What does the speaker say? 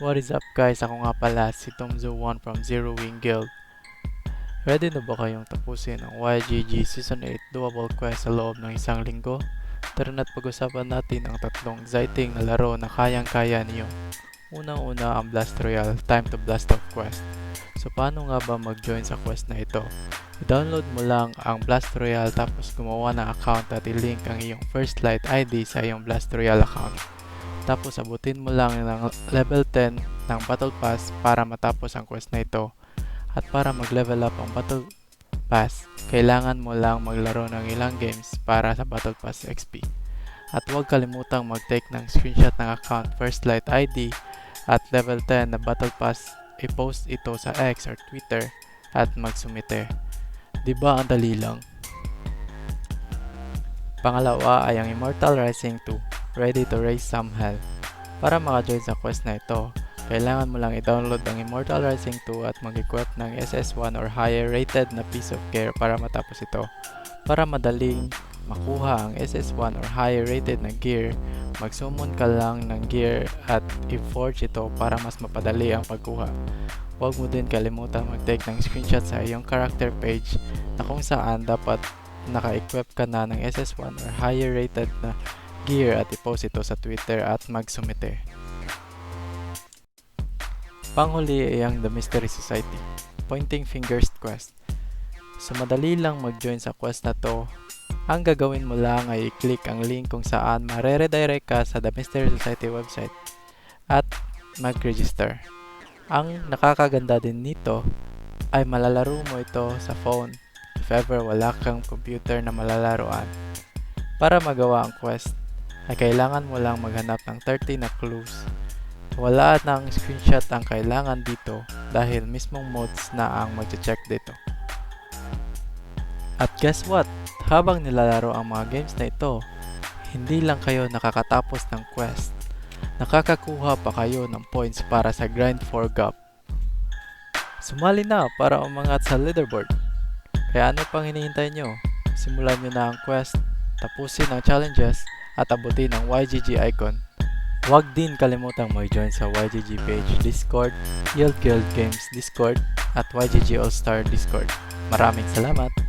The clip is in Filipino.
What is up guys? Ako nga pala si Tomzo1 from Zero Wing Guild. Ready na ba kayong tapusin ang YGG Season 8 Doable Quest sa loob ng isang linggo? Tara na't pag-usapan natin ang tatlong exciting na laro na kayang-kaya niyo. Unang-una ang Blast Royale Time to Blast Off Quest. So paano nga ba mag-join sa quest na ito? I-download mo lang ang Blast Royale tapos gumawa ng account at i-link ang iyong First Light ID sa iyong Blast Royale account. Tapos abutin mo lang ng level 10 ng Battle Pass para matapos ang quest na ito. At para mag-level up ang Battle Pass, kailangan mo lang maglaro ng ilang games para sa Battle Pass XP. At huwag kalimutang mag-take ng screenshot ng account First Light ID at level 10 na Battle Pass, i-post ito sa X or Twitter at magsumite. Diba ang dali lang? Pangalawa ay ang Immortal Rising 2. Ready to raise some hell. Para maka-join sa quest na ito, kailangan mo lang i-download ang Immortal Rising 2 at mag-equip ng SS1 or higher rated na piece of gear para matapos ito. Para madaling makuha ang SS1 or higher rated na gear, mag-summon ka lang ng gear at i-forge ito para mas mapadali ang pagkuha. Huwag mo din kalimutan mag-take ng screenshot sa iyong character page na kung saan dapat naka-equip ka na ng SS1 or higher rated na gear at i-post ito sa Twitter at magsumite. Panghuli ay ang The Mystery Society Pointing Fingers Quest. So madali lang mag-join sa quest na to. Ang gagawin mo lang ay i-click ang link kung saan mare-redirect ka sa The Mystery Society website at mag-register. Ang nakakaganda din nito ay malalaro mo ito sa phone if ever wala kang computer na malalaroan. Para magawa ang quest ay kailangan mo lang maghanap ng 30 na clues. Wala nang screenshot ang kailangan dito dahil mismong mods na ang mag-check dito. At guess what? Habang nilalaro ang mga games na ito, hindi lang kayo nakakatapos ng quest, nakakakuha pa kayo ng points para sa Grind for GOP. Sumali na para umangat sa leaderboard. Kaya ano pang hinihintay nyo? Simulan nyo na ang quest, tapusin ang challenges, at abutin ang YGG icon. Huwag din kalimutang mag-join sa YGG page Discord, Yield Guild Games Discord, at YGG All-Star Discord. Maraming salamat!